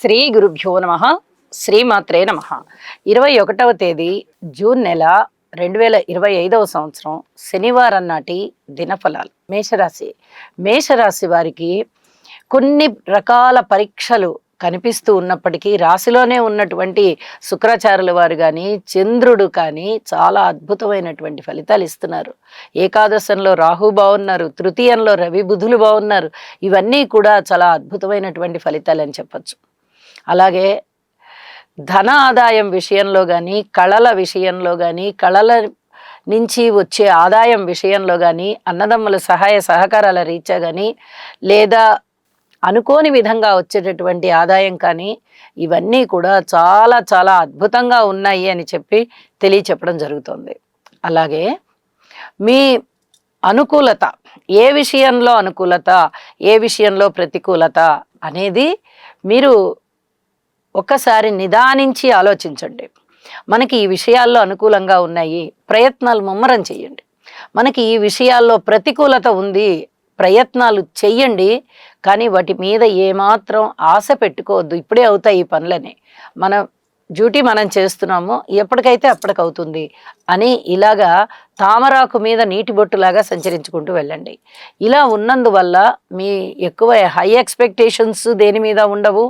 శ్రీ గురుభ్యో నమ. శ్రీమాత్రే నమ. 21వ తేదీ జూన్ నెల 2025వ సంవత్సరం శనివారం నాటి దినఫలాలు. మేషరాశి వారికి కొన్ని రకాల పరీక్షలు కనిపిస్తూ ఉన్నప్పటికీ రాశిలోనే ఉన్నటువంటి శుక్రాచార్యుల వారు కానీ చంద్రుడు కానీ చాలా అద్భుతమైనటువంటి ఫలితాలు ఇస్తున్నారు. ఏకాదశంలో రాహు బాగున్నారు, తృతీయంలో రవి బుధులు బాగున్నారు. ఇవన్నీ కూడా చాలా అద్భుతమైనటువంటి ఫలితాలు అని చెప్పచ్చు. అలాగే ధన ఆదాయం విషయంలో కానీ కళల విషయంలో కానీ కళల నుంచి వచ్చే ఆదాయం విషయంలో కానీ అన్నదమ్ముల సహాయ సహకారాల రీత్యా కానీ లేదా అనుకోని విధంగా వచ్చేటటువంటి ఆదాయం కానీ ఇవన్నీ కూడా చాలా చాలా అద్భుతంగా ఉన్నాయి అని చెప్పి తెలియచెప్పడం జరుగుతుంది. అలాగే మీ అనుకూలత, ఏ విషయంలో అనుకూలత ఏ విషయంలో ప్రతికూలత అనేది మీరు ఒక్కసారి నిదానించి ఆలోచించండి. మనకి ఈ విషయాల్లో అనుకూలంగా ఉన్నాయి, ప్రయత్నాలు ముమ్మరం చెయ్యండి. మనకి ఈ విషయాల్లో ప్రతికూలత ఉంది, ప్రయత్నాలు చెయ్యండి. కానీ వాటి మీద ఏమాత్రం ఆశ పెట్టుకోవద్దు. ఇప్పుడే అవుతాయి ఈ పనులని, మన డ్యూటీ మనం చేస్తున్నాము, ఎప్పటికైతే అప్పటికవుతుంది అని ఇలాగా తామరాకు మీద నీటి బొట్టులాగా సంచరించుకుంటూ వెళ్ళండి. ఇలా ఉన్నందువల్ల మీ ఎక్కువ హై ఎక్స్పెక్టేషన్స్ దేని మీద ఉండవు,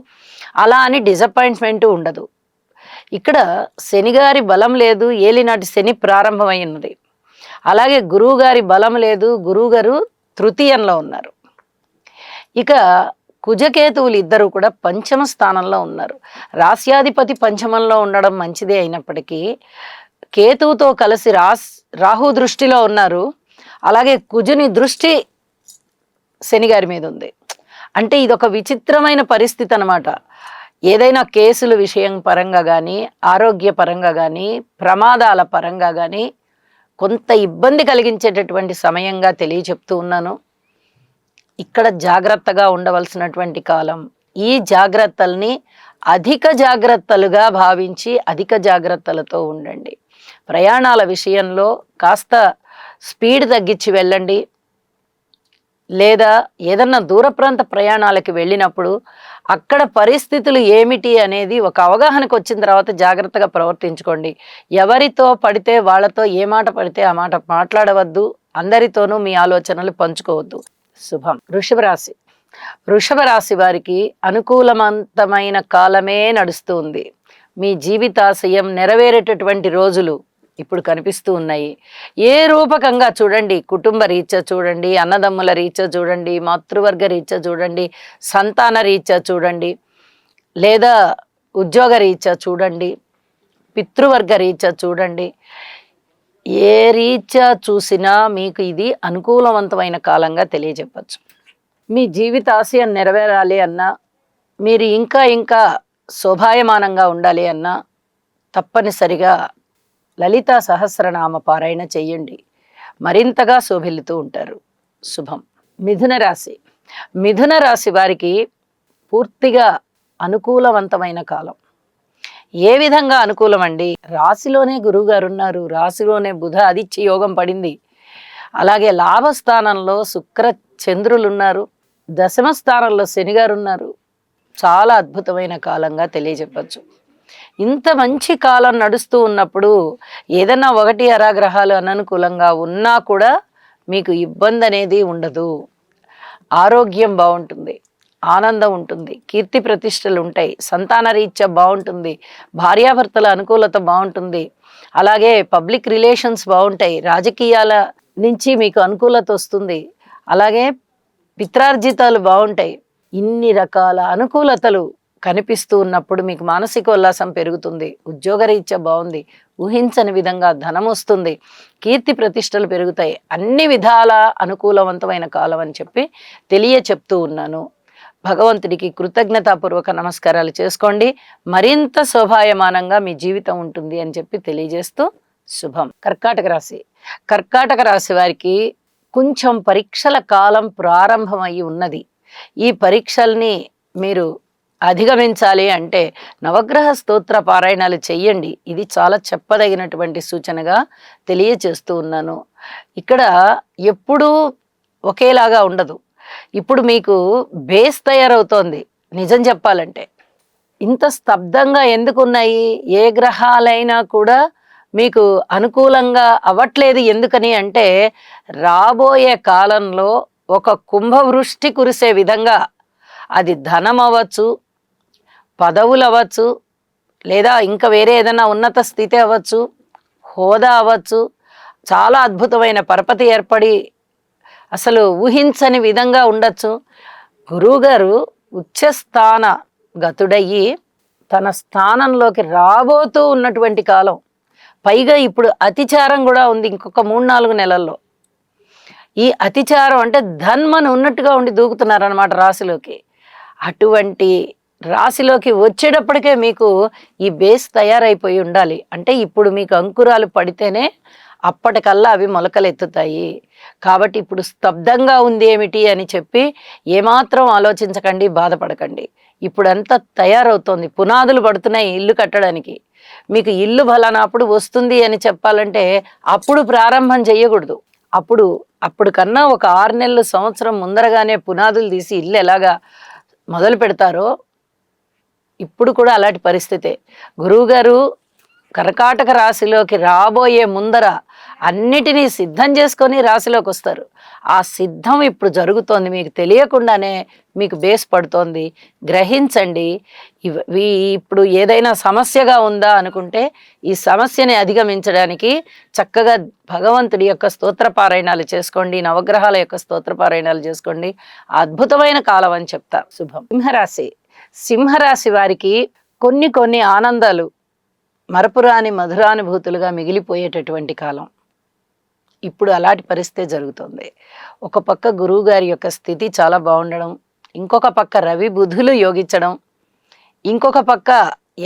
అలా అని డిసప్పాయింట్మెంట్ ఉండదు. ఇక్కడ శనిగారి బలం లేదు, ఏలినాటి శని ప్రారంభమై ఉన్నది. అలాగే గురువుగారి బలం లేదు, గురువుగారు తృతీయంలో ఉన్నారు. ఇక కుజకేతువులు ఇద్దరు కూడా పంచమ స్థానంలో ఉన్నారు. రాస్యాధిపతి పంచమంలో ఉండడం మంచిదే అయినప్పటికీ కేతువుతో కలిసి రాహు దృష్టిలో ఉన్నారు. అలాగే కుజుని దృష్టి శనిగారి మీద ఉంది. అంటే ఇదొక విచిత్రమైన పరిస్థితి అన్నమాట. ఏదైనా కేసుల విషయం పరంగా కానీ ఆరోగ్య పరంగా కానీ ప్రమాదాల పరంగా కానీ కొంత ఇబ్బంది కలిగించేటటువంటి సమయంగా తెలియచెప్తూ ఉన్నాను. ఇక్కడ జాగ్రత్తగా ఉండవలసినటువంటి కాలం. ఈ జాగ్రత్తల్ని అధిక జాగ్రత్తలుగా భావించి అధిక జాగ్రత్తలతో ఉండండి. ప్రయాణాల విషయంలో కాస్త స్పీడ్ తగ్గించి వెళ్ళండి. లేదా ఏదన్నా దూర ప్రాంత ప్రయాణాలకి వెళ్ళినప్పుడు అక్కడ పరిస్థితులు ఏమిటి అనేది ఒక అవగాహనకు వచ్చిన తర్వాత జాగ్రత్తగా ప్రవర్తించుకోండి. ఎవరితో పడితే వాళ్ళతో ఏ మాట పడితే ఆ మాట మాట్లాడవద్దు. అందరితోనూ మీ ఆలోచనలు పంచుకోవద్దు. శుభం. వృషభ రాశి వారికి అనుకూలవంతమైన కాలమే నడుస్తుంది. మీ జీవితాశయం నెరవేరేటటువంటి రోజులు ఇప్పుడు కనిపిస్తూ ఉన్నాయి. ఏ రూపకంగా చూడండి, కుటుంబ రీత్యా చూడండి, అన్నదమ్ముల రీత్యా చూడండి, మాతృవర్గ రీత్యా చూడండి, సంతాన రీత్యా చూడండి, లేదా ఉద్యోగ రీత్యా చూడండి, పితృవర్గ రీత్యా చూడండి. ఏ రీత్యా చూసినా మీకు ఇది అనుకూలవంతమైన కాలంగా తెలియజెప్పచ్చు. మీ జీవితాశయం నెరవేరాలి అన్నా, మీరు ఇంకా ఇంకా శోభాయమానంగా ఉండాలి అన్నా తప్పనిసరిగా లలితా సహస్రనామ పారాయణ చెయ్యండి. మరింతగా శోభిల్లుతూ ఉంటారు. శుభం. మిథున రాశి వారికి పూర్తిగా అనుకూలవంతమైన కాలం. ఏ విధంగా అనుకూలం అండి? రాశిలోనే గురువు గారు ఉన్నారు, రాశిలోనే బుధ ఆదిత్య యోగం పడింది. అలాగే లాభస్థానంలో శుక్ర చంద్రులు ఉన్నారు, దశమ స్థానంలో శనిగారు ఉన్నారు. చాలా అద్భుతమైన కాలంగా తెలియజెప్పచ్చు. ఇంత మంచి కాలం నడుస్తూ ఉన్నప్పుడు ఏదన్నా ఒకటి అరాగ్రహాలు అననుకూలంగా ఉన్నా కూడా మీకు ఇబ్బంది అనేది ఉండదు. ఆరోగ్యం బాగుంటుంది, ఆనందం ఉంటుంది, కీర్తి ప్రతిష్టలు ఉంటాయి, సంతాన రీత్యా బాగుంటుంది, భార్యాభర్తల అనుకూలత బాగుంటుంది. అలాగే పబ్లిక్ రిలేషన్స్ బాగుంటాయి, రాజకీయాల నుంచి మీకు అనుకూలత వస్తుంది. అలాగే పిత్రార్జితాలు బాగుంటాయి. ఇన్ని రకాల అనుకూలతలు కనిపిస్తూ ఉన్నప్పుడు మీకు మానసిక ఉల్లాసం పెరుగుతుంది, ఉద్యోగరీత్యా బాగుంది, ఊహించని విధంగా ధనం వస్తుంది, కీర్తి ప్రతిష్టలు పెరుగుతాయి. అన్ని విధాల అనుకూలవంతమైన కాలం అని చెప్పి చెప్తూ ఉన్నాను. భగవంతుడికి కృతజ్ఞతాపూర్వక నమస్కారాలు చేసుకోండి. మరింత శోభాయమానంగా మీ జీవితం ఉంటుంది అని చెప్పి తెలియజేస్తూ శుభం. కర్కాటక రాశి వారికి కొంచెం పరీక్షల కాలం ప్రారంభమై ఉన్నది. ఈ పరీక్షల్ని మీరు అధిగమించాలి అంటే నవగ్రహ స్తోత్ర పారాయణాలు చెయ్యండి. ఇది చాలా చెప్పదగినటువంటి సూచనగా తెలియచేస్తూ ఉన్నాను. ఇక్కడ ఎప్పుడూ ఒకేలాగా ఉండదు. ఇప్పుడు మీకు బేస్ తయారవుతోంది. నిజం చెప్పాలంటే ఇంత స్తబ్దంగా ఎందుకున్నాయి? ఏ గ్రహాలైనా కూడా మీకు అనుకూలంగా అవ్వట్లేదు ఎందుకని అంటే, రాబోయే కాలంలో ఒక కుంభవృష్టి కురిసే విధంగా అది ధనం అవ్వచ్చు, పదవులవ్వచ్చు, లేదా ఇంకా వేరే ఏదైనా ఉన్నత స్థితి అవ్వచ్చు, హోదా అవ్వచ్చు, చాలా అద్భుతమైన పరపతి ఏర్పడి అసలు ఊహించని విధంగా ఉండొచ్చు. గురువుగారు ఉచ్చస్థాన గతుడయ్యి తన స్థానంలోకి రాబోతూ ఉన్నటువంటి కాలం. పైగా ఇప్పుడు అతిచారం కూడా ఉంది ఇంకొక 3-4 నెలల్లో. ఈ అతిచారం అంటే ధన్మని ఉన్నట్టుగా ఉండి దూకుతున్నారనమాట రాశిలోకి. అటువంటి రాశిలోకి వచ్చేటప్పటికే మీకు ఈ బేస్ తయారైపోయి ఉండాలి. అంటే ఇప్పుడు మీకు అంకురాలు పడితేనే అప్పటికల్లా అవి మొలకలెత్తుతాయి. కాబట్టి ఇప్పుడు స్తబ్దంగా ఉంది ఏమిటి అని చెప్పి ఏమాత్రం ఆలోచించకండి, బాధపడకండి. ఇప్పుడంతా తయారవుతోంది, పునాదులు పడుతున్నాయి ఇల్లు కట్టడానికి. మీకు ఇల్లు బలానప్పుడు వస్తుంది అని చెప్పాలంటే అప్పుడు ప్రారంభం చెయ్యకూడదు. అప్పుడు కన్నా ఒక 6 నెలలు, సంవత్సరం ముందరగానే పునాదులు తీసి ఇల్లు ఎలాగా మొదలు పెడతారో ఇప్పుడు కూడా అలాంటి పరిస్థితే. గురువుగారు కర్కాటక రాశిలోకి రాబోయే ముందర అన్నిటినీ సిద్ధం చేసుకొని రాశిలోకి వస్తారు. ఆ సిద్ధం ఇప్పుడు జరుగుతోంది, మీకు తెలియకుండానే మీకు బేస్ పడుతోంది. గ్రహించండి. ఇప్పుడు ఏదైనా సమస్యగా ఉందా అనుకుంటే ఈ సమస్యని అధిగమించడానికి చక్కగా భగవంతుడి యొక్క స్తోత్రపారాయణాలు చేసుకోండి, నవగ్రహాల యొక్క స్తోత్రపారాయణాలు చేసుకోండి. అద్భుతమైన కాలం అని చెప్తా. శుభం. సింహరాశి వారికి కొన్ని ఆనందాలు మరపురాని మధురానుభూతులుగా మిగిలిపోయేటటువంటి కాలం. ఇప్పుడు అలాంటి పరిస్థితే జరుగుతుంది. ఒక పక్క గురువు గారి యొక్క స్థితి చాలా బాగుండడం, ఇంకొక పక్క రవి బుధులు యోగించడం, ఇంకొక పక్క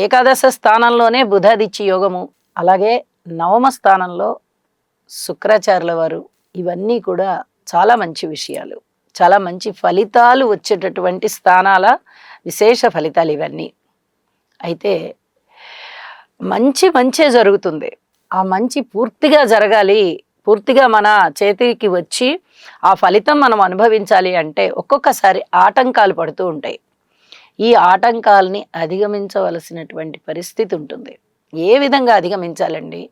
ఏకాదశ స్థానంలోనే బుధాదిత్య యోగము, అలాగే నవమ స్థానంలో శుక్రాచార్యుల వారు. ఇవన్నీ కూడా చాలా మంచి విషయాలు, చాలా మంచి ఫలితాలు వచ్చేటటువంటి స్థానాల విశేష ఫలితాలు ఇవన్నీ. అయితే మంచే జరుగుతుంది. ఆ మంచి పూర్తిగా జరగాలి, పూర్తిగా మన చేతికి వచ్చి ఆ ఫలితం మనం అనుభవించాలి అంటే ఒక్కొక్కసారి ఆటంకాలు పడుతూ ఉంటాయి. ఈ ఆటంకాలని అధిగమించవలసినటువంటి పరిస్థితి ఉంటుంది. ఏ విధంగా అధిగమించాలండి?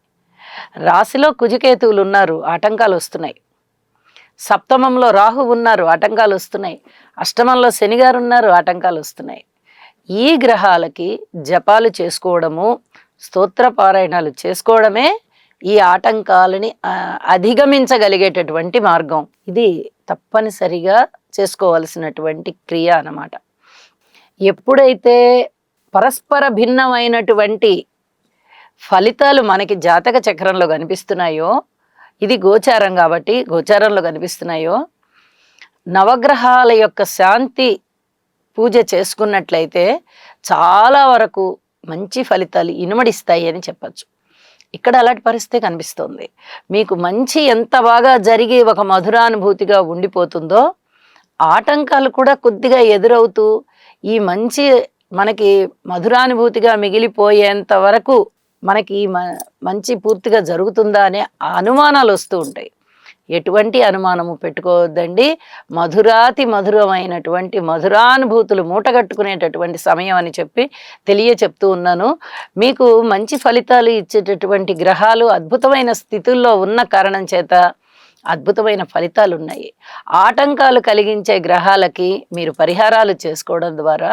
రాశిలో కుజకేతువులు ఉన్నారు, ఆటంకాలు వస్తున్నాయి. సప్తమంలో రాహు ఉన్నారు, ఆటంకాలు వస్తున్నాయి. అష్టమంలో శనిగారు ఉన్నారు, ఆటంకాలు వస్తున్నాయి. ఈ గ్రహాలకి జపాలు చేసుకోవడము, స్తోత్రపారాయణాలు చేసుకోవడమే ఈ ఆటంకాలని అధిగమించగలిగేటటువంటి మార్గం. ఇది తప్పనిసరిగా చేసుకోవాల్సినటువంటి క్రియ అన్నమాట. ఎప్పుడైతే పరస్పర భిన్నమైనటువంటి ఫలితాలు మనకి జాతక చక్రంలో కనిపిస్తున్నాయో, ఇది గోచారం కాబట్టి గోచారంలో కనిపిస్తున్నాయో, నవగ్రహాల యొక్క శాంతి పూజ చేసుకున్నట్లయితే చాలా వరకు మంచి ఫలితాలు ఇనుమడిస్తాయి అని చెప్పచ్చు. ఇక్కడ అలాంటి పరిస్థితి కనిపిస్తుంది. మీకు మంచి ఎంత బాగా జరిగి ఒక మధురానుభూతిగా ఉండిపోతుందో, ఆటంకాలు కూడా కొద్దిగా ఎదురవుతూ ఈ మంచి మనకి మధురానుభూతిగా మిగిలిపోయేంత వరకు మనకి మంచి పూర్తిగా జరుగుతుందా అనే అనుమానాలు వస్తూ ఉంటాయి. ఎటువంటి అనుమానము పెట్టుకోవద్దండి. మధురాతి మధురమైనటువంటి మధురానుభూతులు మూటగట్టుకునేటటువంటి సమయం అని చెప్పి చెప్తూ ఉన్నాను. మీకు మంచి ఫలితాలు ఇచ్చేటటువంటి గ్రహాలు అద్భుతమైన స్థితుల్లో ఉన్న కారణం చేత అద్భుతమైన ఫలితాలు ఉన్నాయి. ఆటంకాలు కలిగించే గ్రహాలకి మీరు పరిహారాలు చేసుకోవడం ద్వారా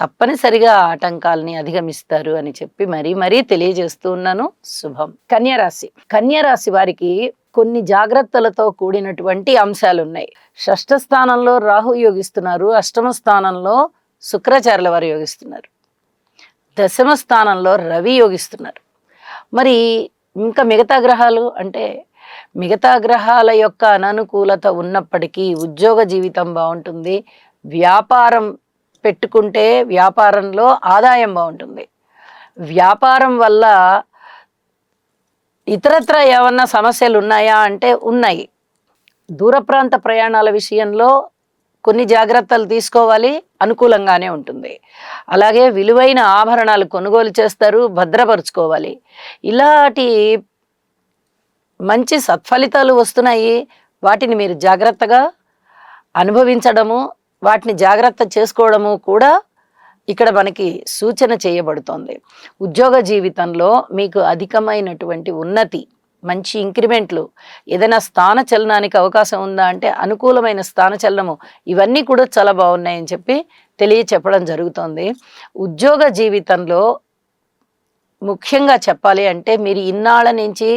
తప్పనిసరిగా ఆటంకాలని అధిగమిస్తారు అని చెప్పి మరీ తెలియజేస్తూ ఉన్నాను. శుభం. కన్యారాశి వారికి కొన్ని జాగ్రత్తలతో కూడినటువంటి అంశాలు ఉన్నాయి. షష్ఠ స్థానంలో రాహు యోగిస్తున్నారు, అష్టమ స్థానంలో శుక్రాచార్యుల వారు యోగిస్తున్నారు, దశమ స్థానంలో రవి యోగిస్తున్నారు. మరి ఇంకా మిగతా గ్రహాలు అంటే మిగతా గ్రహాల యొక్క అననుకూలత ఉన్నప్పటికీ ఉద్యోగ జీవితం బాగుంటుంది, వ్యాపారం పెట్టుకుంటే వ్యాపారంలో ఆదాయం బాగుంటుంది. వ్యాపారం వల్ల ఇతరత్ర ఏమన్నా సమస్యలు ఉన్నాయా అంటే ఉన్నాయి. దూర ప్రాంత ప్రయాణాల విషయంలో కొన్ని జాగ్రత్తలు తీసుకోవాలి, అనుకూలంగానే ఉంటుంది. అలాగే విలువైన ఆభరణాలు కొనుగోలు చేస్తారు, భద్రపరుచుకోవాలి. ఇలాంటి మంచి సత్ఫలితాలు వస్తున్నాయి. వాటిని మీరు జాగ్రత్తగా అనుభవించడము, వాటిని జాగ్రత్త చేసుకోవడము కూడా ఇక్కడ మనకి సూచన చేయబడుతోంది. ఉద్యోగ జీవితంలో మీకు అధికమైనటువంటి ఉన్నతి, మంచి ఇంక్రిమెంట్లు, ఏదైనా స్థాన చలనానికి అవకాశం ఉందా అంటే అనుకూలమైన స్థాన చలనము, ఇవన్నీ కూడా చాలా బాగున్నాయని చెప్పి చెప్పడం జరుగుతోంది. ఉద్యోగ జీవితంలో ముఖ్యంగా చెప్పాలి అంటే మీరు ఇన్నాళ్ళ నుంచి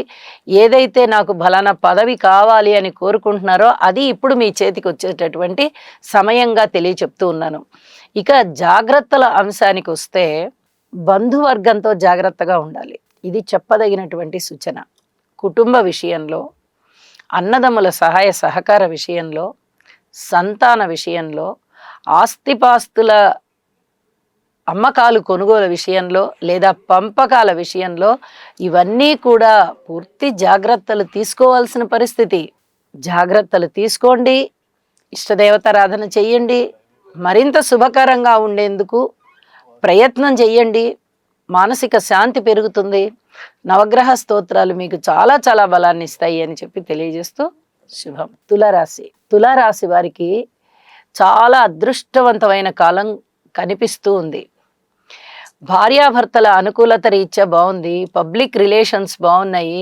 ఏదైతే నాకు ఫలానా పదవి కావాలి అని కోరుకుంటున్నారో అది ఇప్పుడు మీ చేతికి వచ్చేటటువంటి సమయంగా చెప్తూ ఉన్నాను. ఇక జాగ్రత్తల అంశానికి వస్తే బంధువర్గంతో జాగ్రత్తగా ఉండాలి. ఇది చెప్పదగినటువంటి సూచన. కుటుంబ విషయంలో, అన్నదమ్ముల సహాయ సహకార విషయంలో, సంతాన విషయంలో, ఆస్తిపాస్తుల అమ్మకాలు కొనుగోలు విషయంలో లేదా పంపకాల విషయంలో ఇవన్నీ కూడా పూర్తి జాగ్రత్తలు తీసుకోవాల్సిన పరిస్థితి. జాగ్రత్తలు తీసుకోండి, ఇష్టదేవతారాధన చెయ్యండి, మరింత శుభకరంగా ఉండేందుకు ప్రయత్నం చెయ్యండి. మానసిక శాంతి పెరుగుతుంది. నవగ్రహ స్తోత్రాలు మీకు చాలా చాలా బలాన్ని ఇస్తాయి అని చెప్పి తెలియజేస్తూ శుభం. తులారాశి వారికి చాలా అదృష్టవంతమైన కాలం కనిపిస్తూ ఉంది. భార్యాభర్తల అనుకూలత రీత్యా బాగుంది. పబ్లిక్ రిలేషన్స్ బాగున్నాయి.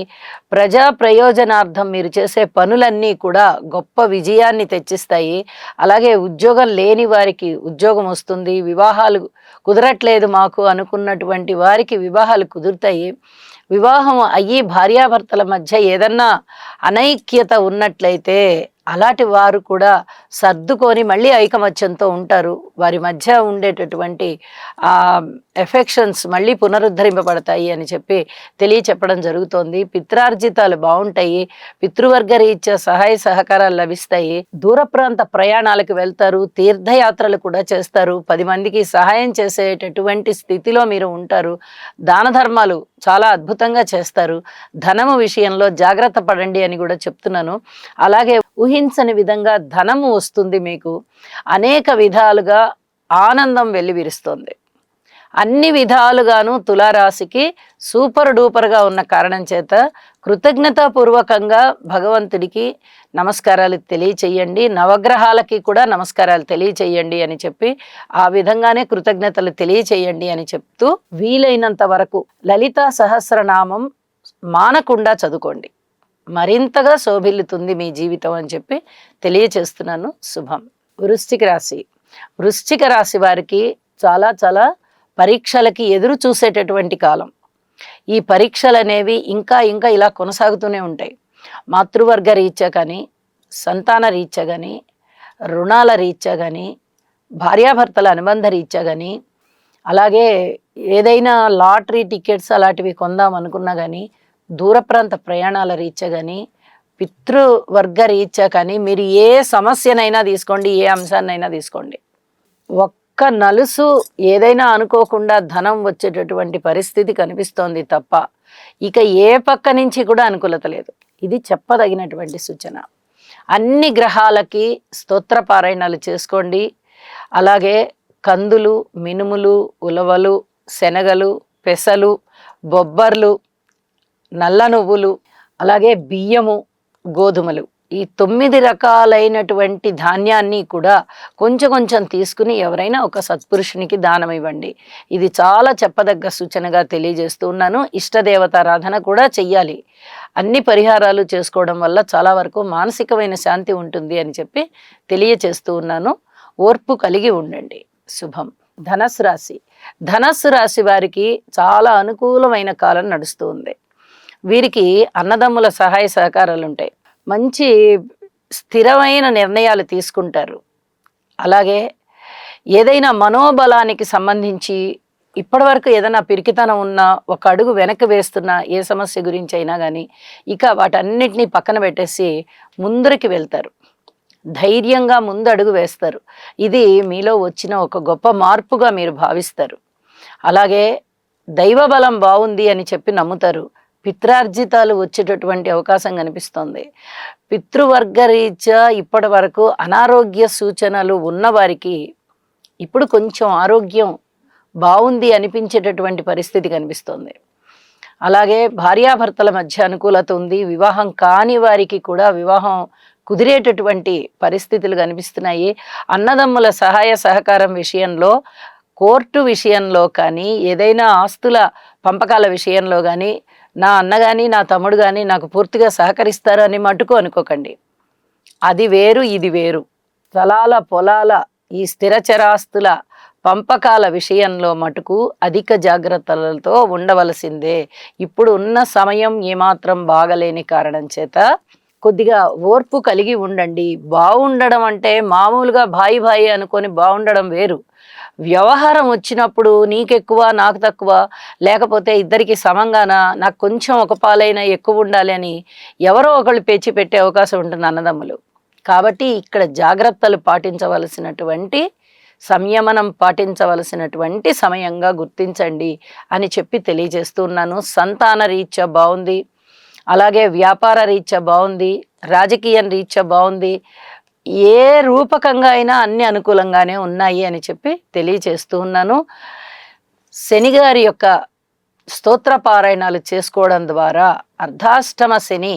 ప్రజా ప్రయోజనార్థం మీరు చేసే పనులన్నీ కూడా గొప్ప విజయాన్ని తెచ్చిస్తాయి. అలాగే ఉద్యోగం లేని వారికి ఉద్యోగం వస్తుంది. వివాహాలు కుదరట్లేదు మాకు అనుకున్నటువంటి వారికి వివాహాలు కుదురుతాయి. వివాహం అయ్యి భార్యాభర్తల మధ్య ఏదన్నా అనైక్యత ఉన్నట్లయితే అలాంటి వారు కూడా సర్దుకొని మళ్ళీ ఐకమత్యంతో ఉంటారు. వారి మధ్య ఉండేటటువంటి ఎఫెక్షన్స్ మళ్ళీ పునరుద్ధరింపబడతాయి అని చెప్పి చెప్పడం జరుగుతోంది. పిత్రార్జితాలు బాగుంటాయి. పితృవర్గ రీత్యా సహాయ సహకారాలు లభిస్తాయి. దూర ప్రాంత ప్రయాణాలకు వెళ్తారు. తీర్థయాత్రలు కూడా చేస్తారు. 10 మందికి సహాయం చేసేటటువంటి స్థితిలో మీరు ఉంటారు. దాన ధర్మాలు చాలా అద్భుతంగా చేస్తారు. ధనము విషయంలో జాగ్రత్త పడండి అని కూడా చెప్తున్నాను. అలాగే ఊహించని విధంగా ధనము వస్తుంది. మీకు అనేక విధాలుగా ఆనందం వెల్లివిరుస్తుంది. అన్ని విధాలుగాను తులారాశికి సూపర్ డూపర్గా ఉన్న కారణం చేత కృతజ్ఞతాపూర్వకంగా భగవంతుడికి నమస్కారాలు తెలియచేయండి. నవగ్రహాలకి కూడా నమస్కారాలు తెలియచేయండి అని చెప్పి ఆ విధంగానే కృతజ్ఞతలు తెలియచేయండి అని చెప్తూ వీలైనంత వరకు లలితా సహస్రనామం మానకుండా చదువుకోండి. మరింతగా శోభిల్లుతుంది మీ జీవితం అని చెప్పి తెలియచేస్తున్నాను. శుభం. వృశ్చిక రాశి వారికి చాలా చాలా పరీక్షలకి ఎదురు చూసేటటువంటి కాలం. ఈ పరీక్షలు అనేవి ఇంకా ఇంకా ఇలా కొనసాగుతూనే ఉంటాయి. మాతృవర్గ రీత్యా కానీ, సంతాన రీత్యా కానీ, రుణాల రీత్యా కానీ, భార్యాభర్తల అనుబంధ రీత్యా కానీ, అలాగే ఏదైనా లాటరీ టికెట్స్ అలాంటివి కొందాం అనుకున్నా కానీ, దూర ప్రాంత ప్రయాణాల రీత్యా కానీ, పితృవర్గ రీత్యా కానీ, మీరు ఏ సమస్యనైనా తీసుకోండి, ఏ అంశాన్నైనా తీసుకోండి, ఒక్క నలుసు ఏదైనా అనుకోకుండా ధనం వచ్చేటటువంటి పరిస్థితి కనిపిస్తోంది తప్ప ఇక ఏ పక్క నుంచి కూడా అనుకూలత లేదు. ఇది చెప్పదగినటువంటి సూచన. అన్ని గ్రహాలకి స్తోత్ర పారాయణాలు చేసుకోండి. అలాగే కందులు, మినుములు, ఉలవలు, శనగలు, పెసలు, బొబ్బర్లు, నల్ల నువ్వులు, అలాగే బియ్యము, గోధుమలు, ఈ 9 రకాలైనటువంటి ధాన్యాన్ని కూడా కొంచెం కొంచెం తీసుకుని ఎవరైనా ఒక సత్పురుషునికి దానం ఇవ్వండి. ఇది చాలా చెప్పదగ్గ సూచనగా తెలియజేస్తూ ఉన్నాను. ఇష్టదేవతారాధన కూడా చెయ్యాలి. అన్ని పరిహారాలు చేసుకోవడం వల్ల చాలా వరకు మానసికమైన శాంతి ఉంటుంది అని చెప్పి తెలియచేస్తూ ఉన్నాను. ఓర్పు కలిగి ఉండండి. శుభం. ధనస్సు రాశి వారికి చాలా అనుకూలమైన కాలం నడుస్తూ ఉంది. వీరికి అన్నదమ్ముల సహాయ సహకారాలు ఉంటాయి. మంచి స్థిరమైన నిర్ణయాలు తీసుకుంటారు. అలాగే ఏదైనా మనోబలానికి సంబంధించి ఇప్పటివరకు ఏదైనా పిరికితనం ఉన్నా, ఒక అడుగు వెనక్కి వేస్తున్నా, ఏ సమస్య గురించి అయినా కానీ ఇక వాటన్నిటినీ పక్కన పెట్టేసి ముందరికి వెళ్తారు. ధైర్యంగా ముందు అడుగు వేస్తారు. ఇది మీలో వచ్చిన ఒక గొప్ప మార్పుగా మీరు భావిస్తారు. అలాగే దైవ బలం బాగుంది అని చెప్పి నమ్ముతారు. పిత్రార్జితాలు వచ్చేటటువంటి అవకాశం కనిపిస్తుంది. పితృవర్గ రీత్యా ఇప్పటి వరకు అనారోగ్య సూచనలు ఉన్నవారికి ఇప్పుడు కొంచెం ఆరోగ్యం బాగుంది అనిపించేటటువంటి పరిస్థితి కనిపిస్తుంది. అలాగే భార్యాభర్తల మధ్య అనుకూలత ఉంది. వివాహం కాని వారికి కూడా వివాహం కుదిరేటటువంటి పరిస్థితులు కనిపిస్తున్నాయి. అన్నదమ్ముల సహాయ సహకారం విషయంలో కోర్టు విషయంలో కానీ, ఏదైనా ఆస్తుల పంపకాల విషయంలో కానీ, నా అన్న కానీ, నా తమ్ముడు కానీ నాకు పూర్తిగా సహకరిస్తారు అని మటుకు అనుకోకండి. అది వేరు, ఇది వేరు. స్థలాల, పొలాల, ఈ స్థిరచరాస్తుల పంపకాల విషయంలో మటుకు అధిక జాగ్రత్తలతో ఉండవలసిందే. ఇప్పుడు ఉన్న సమయం ఏమాత్రం బాగలేని కారణం చేత కొద్దిగా ఓర్పు కలిగి ఉండండి. బాగుండడం అంటే మామూలుగా భాయి భాయి అనుకొని బాగుండడం వేరు. వ్యవహారం వచ్చినప్పుడు నీకెక్కువ నాకు తక్కువ, లేకపోతే ఇద్దరికి సమంగానా, నాకు కొంచెం ఒక పాలైనా ఎక్కువ ఉండాలి అని ఎవరో ఒకళ్ళు పేచి పెట్టే అవకాశం ఉంటుంది అన్నదమ్ములు. కాబట్టి ఇక్కడ జాగ్రత్తలు పాటించవలసినటువంటి, సంయమనం పాటించవలసినటువంటి సమయంగా గుర్తించండి అని చెప్పి తెలియజేస్తున్నాను. సంతాన రీత్యా బాగుంది, అలాగే వ్యాపార రీత్యా బాగుంది, రాజకీయం రీత్యా బాగుంది. ఏ రూపకంగా అయినా అన్ని అనుకూలంగానే ఉన్నాయి అని చెప్పి తెలియచేస్తూ ఉన్నాను. శనిగారి యొక్క స్తోత్ర పారాయణాలు చేసుకోవడం ద్వారా అర్ధాష్టమ శని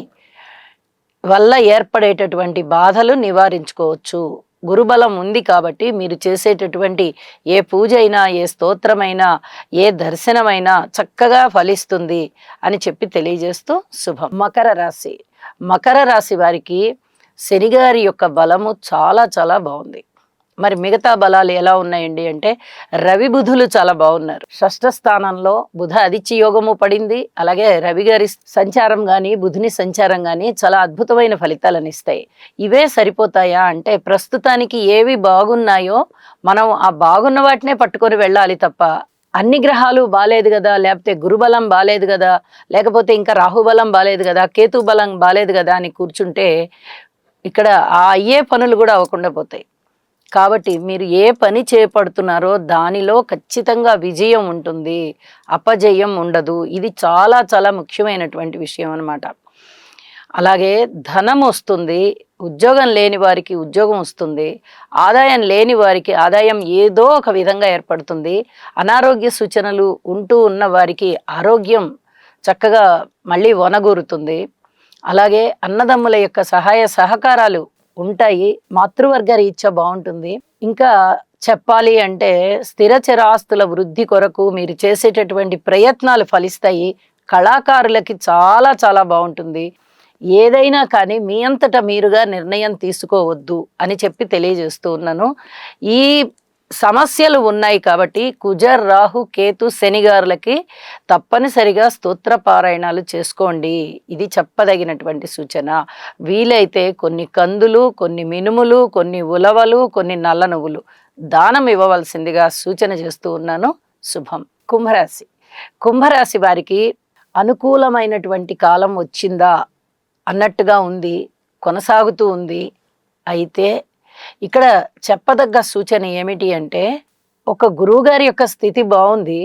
వల్ల ఏర్పడేటటువంటి బాధలు నివారించుకోవచ్చు. గురుబలం ఉంది కాబట్టి మీరు చేసేటటువంటి ఏ పూజ అయినా, ఏ స్తోత్రమైనా, ఏ దర్శనమైనా చక్కగా ఫలిస్తుంది అని చెప్పి తెలియజేస్తూ శుభం. మకర రాశి. మకర రాశి వారికి శనిగారి యొక్క బలము చాలా చాలా బాగుంది. మరి మిగతా బలాలు ఎలా ఉన్నాయండి అంటే, రవి బుధులు చాలా బాగున్నారు. షష్ఠ స్థానంలో బుధ అదిత్య యోగము పడింది. అలాగే రవి గారి సంచారం కానీ, బుధుని సంచారం కానీ చాలా అద్భుతమైన ఫలితాలను ఇస్తాయి. ఇవే సరిపోతాయా అంటే, ప్రస్తుతానికి ఏవి బాగున్నాయో మనం ఆ బాగున్న వాటినే పట్టుకొని వెళ్ళాలి తప్ప, అన్ని గ్రహాలు బాలేదు కదా, లేకపోతే గురుబలం బాలేదు కదా, లేకపోతే ఇంకా రాహుబలం బాలేదు కదా, కేతు బలం బాలేదు కదా అని కూర్చుంటే ఇక్కడ ఆ అయ్యే పనులు కూడా అవ్వకుండా పోతాయి. కాబట్టి మీరు ఏ పని చేపడుతున్నారో దానిలో ఖచ్చితంగా విజయం ఉంటుంది, అపజయం ఉండదు. ఇది చాలా చాలా ముఖ్యమైనటువంటి విషయం అన్నమాట. అలాగే ధనం వస్తుంది, ఉద్యోగం లేని వారికి ఉద్యోగం వస్తుంది, ఆదాయం లేని వారికి ఆదాయం ఏదో ఒక విధంగా ఏర్పడుతుంది. అనారోగ్య సూచనలు ఉంటూ ఉన్న వారికి ఆరోగ్యం చక్కగా మళ్ళీ వనగూరుతుంది. అలాగే అన్నదమ్ముల యొక్క సహాయ సహకారాలు ఉంటాయి. మాతృవర్గ రీత్యా బాగుంటుంది. ఇంకా చెప్పాలి అంటే స్థిరచరాస్తుల వృద్ధి కొరకు మీరు చేసేటటువంటి ప్రయత్నాలు ఫలిస్తాయి. కళాకారులకి చాలా చాలా బాగుంటుంది. ఏదైనా కానీ మీ అంతటా మీరుగా నిర్ణయం తీసుకోవద్దు అని చెప్పి తెలియజేస్తూ ఉన్నాను. ఈ సమస్యలు ఉన్నాయి కాబట్టి కుజర్, రాహు, కేతు, శనిగారులకి తప్పనిసరిగా స్తోత్ర పారాయణాలు చేసుకోండి. ఇది చెప్పదగినటువంటి సూచన. వీలైతే కొన్ని కందులు, కొన్ని మినుములు, కొన్ని ఉలవలు, కొన్ని నల్ల నువ్వులు దానం ఇవ్వవలసిందిగా సూచన చేస్తూ ఉన్నాను. శుభం. కుంభరాశి. కుంభరాశి వారికి అనుకూలమైనటువంటి కాలం వచ్చిందా అన్నట్టుగా ఉంది, కొనసాగుతూ ఉంది. అయితే ఇక్కడ చెప్పదగ్గ సూచన ఏమిటి అంటే, ఒక గురువుగారి యొక్క స్థితి బాగుంది,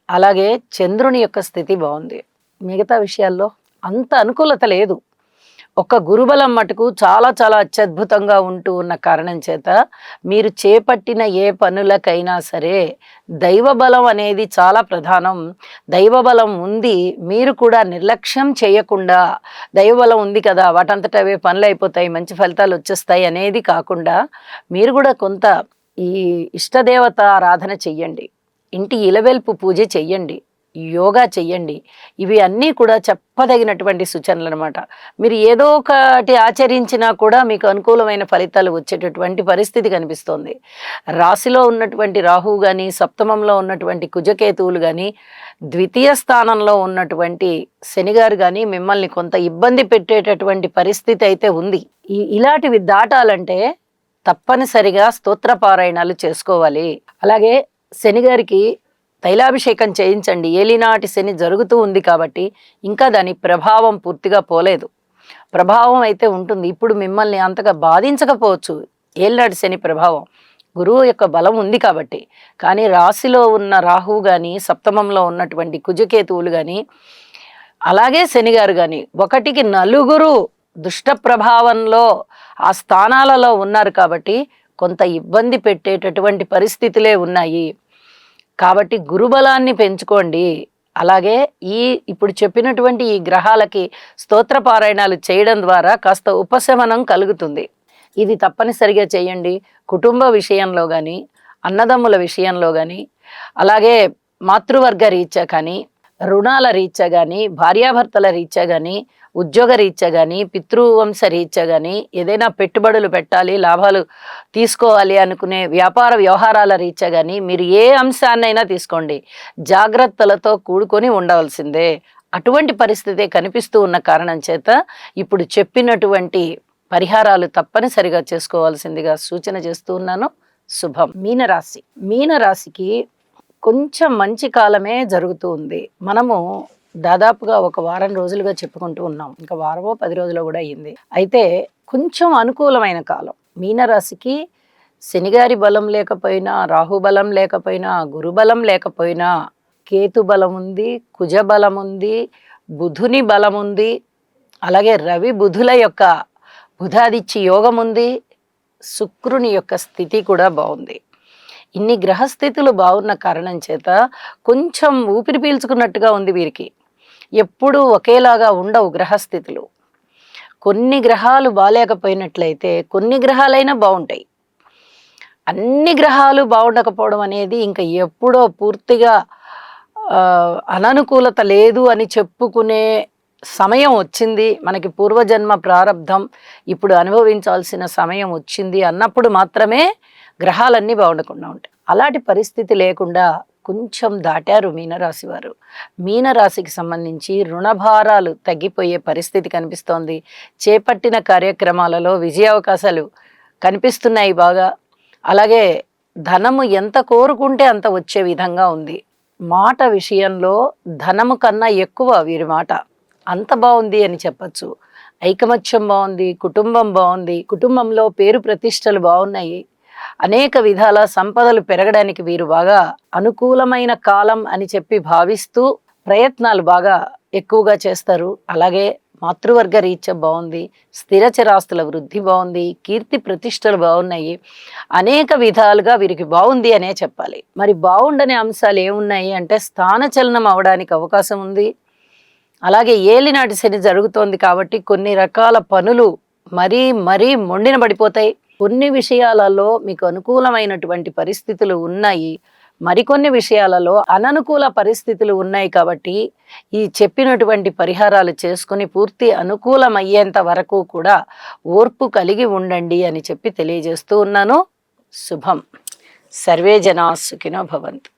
అలాగే చంద్రుని యొక్క స్థితి బాగుంది. మిగతా విషయాల్లో అంత అనుకూలత లేదు. ఒక గురుబలం మటుకు చాలా చాలా అత్యద్భుతంగా ఉంటూ ఉన్న కారణం చేత మీరు చేపట్టిన ఏ పనులకైనా సరే దైవబలం అనేది చాలా ప్రధానం. దైవబలం ఉంది, మీరు కూడా నిర్లక్ష్యం చేయకుండా, దైవబలం ఉంది కదా వాటంతట అవే పనులు అయిపోతాయి, మంచి ఫలితాలు వచ్చేస్తాయి అనేది కాకుండా మీరు కూడా కొంత ఈ ఇష్టదేవత ఆరాధన చెయ్యండి, ఇంటి ఇలవెల్పు పూజ చెయ్యండి, యోగా చెయ్యండి. ఇవి అన్నీ కూడా చెప్పదగినటువంటి సూచనలు అనమాట. మీరు ఏదో ఒకటి ఆచరించినా కూడా మీకు అనుకూలమైన ఫలితాలు వచ్చేటటువంటి పరిస్థితి కనిపిస్తోంది. రాశిలో ఉన్నటువంటి రాహువు కానీ, సప్తమంలో ఉన్నటువంటి కుజకేతువులు కానీ, ద్వితీయ స్థానంలో ఉన్నటువంటి శనిగారు కానీ మిమ్మల్ని కొంత ఇబ్బంది పెట్టేటటువంటి పరిస్థితి అయితే ఉంది. ఇలాంటివి దాటాలంటే తప్పనిసరిగా స్తోత్ర పారాయణాలు చేసుకోవాలి. అలాగే శనిగారికి తైలాభిషేకం చేయించండి. ఏలినాటి శని జరుగుతూ ఉంది కాబట్టి ఇంకా దాని ప్రభావం పూర్తిగా పోలేదు. ప్రభావం అయితే ఉంటుంది. ఇప్పుడు మిమ్మల్ని అంతగా బాధించకపోవచ్చు ఏలినాటి శని ప్రభావం, గురువు యొక్క బలం ఉంది కాబట్టి. కానీ రాశిలో ఉన్న రాహువు కానీ, సప్తమంలో ఉన్నటువంటి కుజకేతువులు కానీ, అలాగే శనిగారు కానీ 1కి 4 దుష్ట ప్రభావంలో ఆ స్థానాలలో ఉన్నారు కాబట్టి కొంత ఇబ్బంది పెట్టేటటువంటి పరిస్థితులే ఉన్నాయి. కాబట్టి గురుబలాన్ని పెంచుకోండి. అలాగే ఇప్పుడు చెప్పినటువంటి ఈ గ్రహాలకి స్తోత్ర పారాయణాలు చేయడం ద్వారా కాస్త ఉపశమనం కలుగుతుంది. ఇది తప్పనిసరిగా చేయండి. కుటుంబ విషయంలో కానీ, అన్నదమ్ముల విషయంలో కానీ, అలాగే మాతృవర్గ రీత్యా కానీ, రుణాల రీత్యా కానీ, భార్యాభర్తల రీత్యా కానీ, ఉద్యోగ రీత్యా కానీ, పితృవంశ రీత్యా కానీ, ఏదైనా పెట్టుబడులు పెట్టాలి, లాభాలు తీసుకోవాలి అనుకునే వ్యాపార వ్యవహారాల రీత్యా కానీ, మీరు ఏ అంశాన్నైనా తీసుకోండి, జాగ్రత్తలతో కూడుకొని ఉండవలసిందే. అటువంటి పరిస్థితే కనిపిస్తూ ఉన్న కారణం చేత ఇప్పుడు చెప్పినటువంటి పరిహారాలు తప్పనిసరిగా చేసుకోవాల్సిందిగా సూచన చేస్తూ ఉన్నాను. శుభం. మీనరాశికి కొంచెం మంచి కాలమే జరుగుతూ ఉంది. మనము దాదాపుగా ఒక వారం రోజులుగా చెప్పుకుంటూ ఉన్నాం, ఇంకా వారమో 10 రోజులు కూడా అయ్యింది. అయితే కొంచెం అనుకూలమైన కాలం. మీనరాశికి శనిగారి బలం లేకపోయినా, రాహు బలం లేకపోయినా, గురుబలం లేకపోయినా, కేతు బలం ఉంది, కుజ బలం ఉంది, బుధుని బలం ఉంది, అలాగే రవి బుధుల యొక్క బుధాదిత్య యోగం ఉంది, శుక్రుని యొక్క స్థితి కూడా బాగుంది. ఇన్ని గ్రహస్థితులు బాగున్న కారణం చేత కొంచెం ఊపిరి పీల్చుకున్నట్టుగా ఉంది వీరికి. ఎప్పుడూ ఒకేలాగా ఉండవు గ్రహస్థితులు. కొన్ని గ్రహాలు బాగాలేకపోయినట్లయితే కొన్ని గ్రహాలైనా బాగుంటాయి. అన్ని గ్రహాలు బాగుండకపోవడం అనేది ఇంకా ఎప్పుడో పూర్తిగా అననుకూలత లేదు అని చెప్పుకునే సమయం వచ్చింది, మనకి పూర్వజన్మ ప్రారంధం ఇప్పుడు అనుభవించాల్సిన సమయం వచ్చింది అన్నప్పుడు మాత్రమే గ్రహాలన్నీ బాగుండకుండా ఉంటాయి. అలాంటి పరిస్థితి లేకుండా కొంచెం దాటారు మీనరాశి వారు. మీనరాశికి సంబంధించి రుణభారాలు తగ్గిపోయే పరిస్థితి కనిపిస్తోంది. చేపట్టిన కార్యక్రమాలలో విజయావకాశాలు కనిపిస్తున్నాయి బాగా. అలాగే ధనము ఎంత కోరుకుంటే అంత వచ్చే విధంగా ఉంది. మాట విషయంలో ధనము కన్నా ఎక్కువ వీరి మాట, అంత బాగుంది అని చెప్పచ్చు. ఐకమత్యం బాగుంది, కుటుంబం బాగుంది, కుటుంబంలో పేరు ప్రతిష్టలు బాగున్నాయి, అనేక విధాల సంపదలు పెరగడానికి వీరు బాగా అనుకూలమైన కాలం అని చెప్పి భావిస్తూ ప్రయత్నాలు బాగా ఎక్కువగా చేస్తారు. అలాగే మాతృవర్గ రీత్యా బాగుంది, స్థిరచరాస్తుల వృద్ధి బాగుంది, కీర్తి ప్రతిష్టలు బాగున్నాయి, అనేక విధాలుగా వీరికి బాగుంది అనే చెప్పాలి. మరి బాగుండనే అంశాలు ఏమున్నాయి అంటే స్థానచలనం అవడానికి అవకాశం ఉంది. అలాగే ఏలినాటి శని జరుగుతోంది కాబట్టి కొన్ని రకాల పనులు మరీ మొండిన పడిపోతాయి. కొన్ని విషయాలలో మీకు అనుకూలమైనటువంటి పరిస్థితులు ఉన్నాయి, మరికొన్ని విషయాలలో అననుకూల పరిస్థితులు ఉన్నాయి. కాబట్టి ఈ చెప్పినటువంటి పరిహారాలు చేసుకుని పూర్తి అనుకూలమయ్యేంత వరకు కూడా ఓర్పు కలిగి ఉండండి అని చెప్పి తెలియజేస్తూ ఉన్నాను. శుభం. సర్వే జనా సుఖినో భవంతు.